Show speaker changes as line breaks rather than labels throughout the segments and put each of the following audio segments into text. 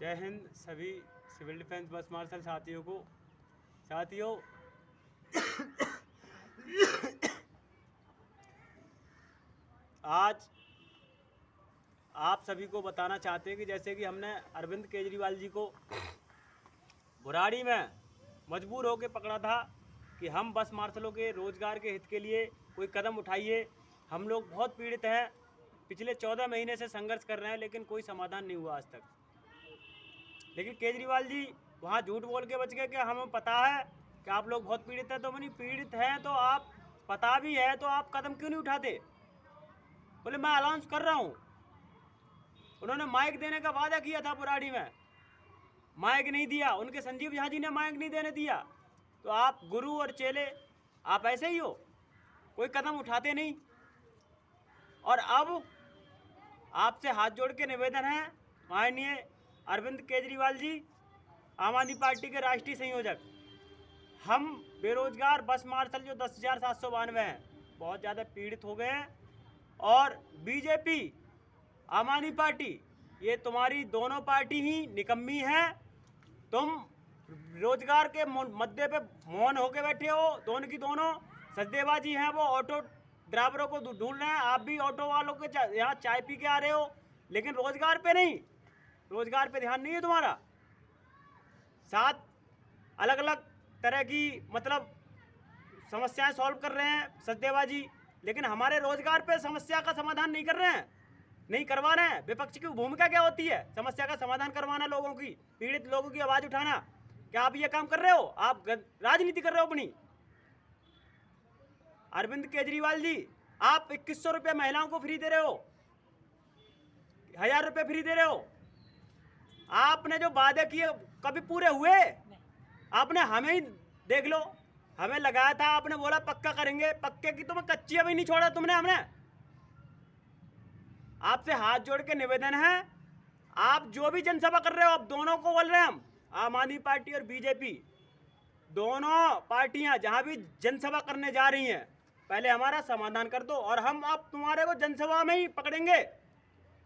जय हिंद सभी civil defence बस मार्शल साथियों आज आप सभी को बताना चाहते हैं कि जैसे कि हमने अरविंद केजरीवाल जी को बुराड़ी में मजबूर होकर पकड़ा था कि हम बस मार्शलों के रोजगार के हित के लिए कोई कदम उठाइए। हम लोग बहुत पीड़ित हैं, पिछले 14 महीने से संघर्ष कर रहे हैं, लेकिन कोई समाधान नहीं हुआ आज तक। लेकिन केजरीवाल जी वहाँ झूठ बोल के बच गए कि हमें पता है कि आप लोग बहुत पीड़ित हैं। तो मैंने पीड़ित हैं तो आप पता भी है तो आप कदम क्यों नहीं उठाते? बोले मैं अनाउंस कर रहा हूँ। उन्होंने माइक देने का वादा किया था बुराड़ी में, माइक नहीं दिया। उनके संजीव झा जी ने माइक नहीं देने दिया। तो आप गुरु और चेले आप ऐसे ही हो, कोई कदम उठाते नहीं। और अब आपसे हाथ जोड़ के निवेदन है, माननीय अरविंद केजरीवाल जी, आम आदमी पार्टी के राष्ट्रीय संयोजक, हम बेरोजगार बस मार्शल जो 10,792 हैं बहुत ज़्यादा पीड़ित हो गए हैं। और बीजेपी आम आदमी पार्टी, ये तुम्हारी दोनों पार्टी ही निकम्मी है। तुम रोजगार के मुद्दे पे मौन होके बैठे हो। दोनों की दोनों सजदेबाजी हैं। वो ऑटो ड्राइवरों को ढूंढ रहे हैं, आप भी ऑटो वालों के यहाँ चाय पी के आ रहे हो, लेकिन रोजगार पे नहीं, रोजगार पे ध्यान नहीं है तुम्हारा। 7 अलग अलग तरह की समस्याएं सॉल्व कर रहे हैं सजदेबाजी, लेकिन हमारे रोजगार पे समस्या का समाधान नहीं कर रहे हैं, नहीं करवा रहे हैं। विपक्ष की भूमिका क्या होती है? समस्या का समाधान करवाना, लोगों की, पीड़ित लोगों की आवाज उठाना। क्या आप ये काम कर रहे हो? आप राजनीति कर रहे हो अपनी। अरविंद केजरीवाल जी, आप 2100 रुपये महिलाओं को फ्री दे रहे हो, 1000 रुपये फ्री दे रहे हो। आपने जो वादे किए कभी पूरे हुए? आपने हमें ही देख लो, हमें लगाया था, आपने बोला पक्का करेंगे, पक्के की तुम्हें कच्ची अभी नहीं छोड़ा तुमने। हमने आपसे हाथ जोड़ के निवेदन है, आप जो भी जनसभा कर रहे हो, आप दोनों को बोल रहे हैं हम, आम आदमी पार्टी और बीजेपी, दोनों पार्टियां जहां भी जनसभा करने जा रही हैं, पहले हमारा समाधान कर दो और हम आप तुम्हारे को जनसभा में ही पकड़ेंगे।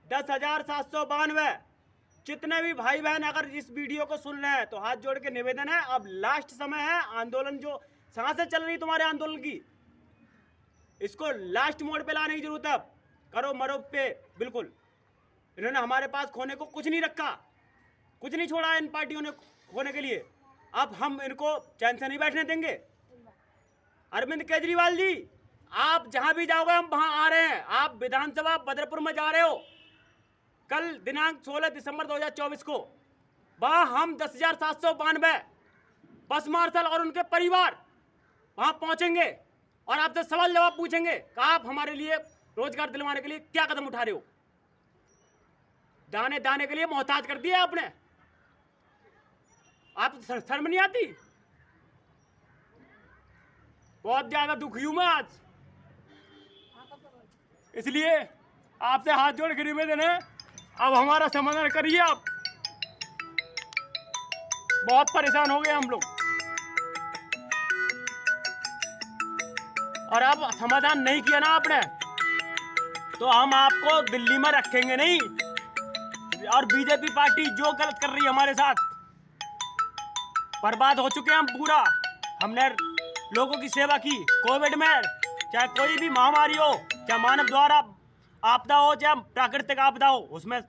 10,792 जितने भी भाई बहन अगर इस वीडियो को सुन रहे हैं तो हाथ जोड़ के निवेदन है, अब लास्ट समय है। आंदोलन जो सांसें चल रही तुम्हारे आंदोलन की, इसको लास्ट मोड पे लाने की जरूरत है। अब करो मरो पे बिल्कुल। इन्होंने हमारे पास खोने को कुछ नहीं रखा, कुछ नहीं छोड़ा है इन पार्टियों ने खोने के लिए। अब हम इनको चैन से नहीं बैठने देंगे। अरविंद केजरीवाल जी, आप जहां भी जाओगे हम वहां आ रहे हैं। आप विधानसभा बदरपुर में जा रहे हो, कल दिनांक 16 दिसंबर 2024 को, वहां हम 10,792 बस मार्शल और उनके परिवार वहां पहुंचेंगे और आपसे सवाल जवाब पूछेंगे कि आप हमारे लिए रोजगार दिलवाने के लिए क्या कदम उठा रहे हो। दाने दाने के लिए मोहताज कर दिया आपने। आप शर्म नहीं आती? बहुत ज्यादा दुखी हूं मैं आज, इसलिए आपसे हाथ जोड़ के निवेदन है, अब हमारा समाधान करिए। आप बहुत परेशान हो गए हम लोग, और अब समाधान नहीं किया ना आपने तो हम आपको दिल्ली में रखेंगे नहीं। और बीजेपी पार्टी जो गलत कर रही है हमारे साथ, बर्बाद हो चुके हैं हम पूरा। हमने लोगों की सेवा की कोविड में, चाहे कोई भी महामारी हो, चाहे मानव द्वारा आपदा हो, चाहे प्राकृतिक आपदा हो, उसमें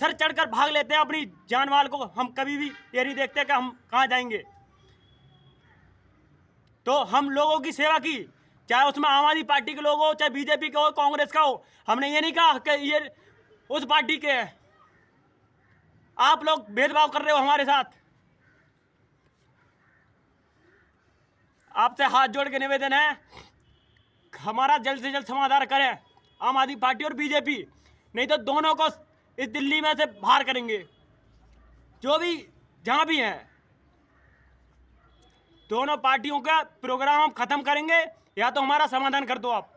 सर चढ़कर भाग लेते हैं अपनी जान माल को। हम कभी भी ये नहीं देखते कि हम कहाँ जाएंगे। तो हम लोगों की सेवा की, चाहे उसमें आम आदमी पार्टी के लोग हो, चाहे बीजेपी का हो, कांग्रेस का हो। हमने ये नहीं कहा कि ये उस पार्टी के है। आप लोग भेदभाव कर रहे हो हमारे साथ। आपसे हाथ जोड़ के निवेदन है, हमारा जल्द से जल्द समाधान करें आम आदमी पार्टी और बीजेपी, नहीं तो दोनों को इस दिल्ली में से बाहर करेंगे। जो भी जहां भी हैं, दोनों पार्टियों का प्रोग्राम हम खत्म करेंगे, या तो हमारा समाधान कर दो आप।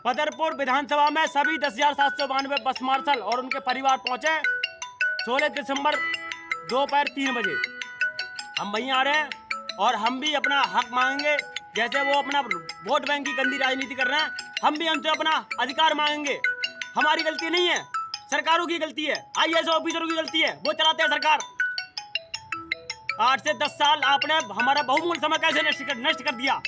बदरपुर विधानसभा में सभी 10,792 बस मार्शल और उनके परिवार पहुंचे 16 दिसंबर दोपहर 3 बजे। हम वहीं आ रहे हैं और हम भी अपना हक मांगेंगे। जैसे वो अपना वोट बैंक की गंदी राजनीति कर रहे हैं, हम भी उनसे अपना अधिकार मांगेंगे। हमारी गलती नहीं है, सरकारों की गलती है, आईएएस ऑफिसरों की गलती है, वो चलाते हैं सरकार। 8 से 10 साल आपने हमारा बहुमूल्य समय कैसे नष्ट कर दिया।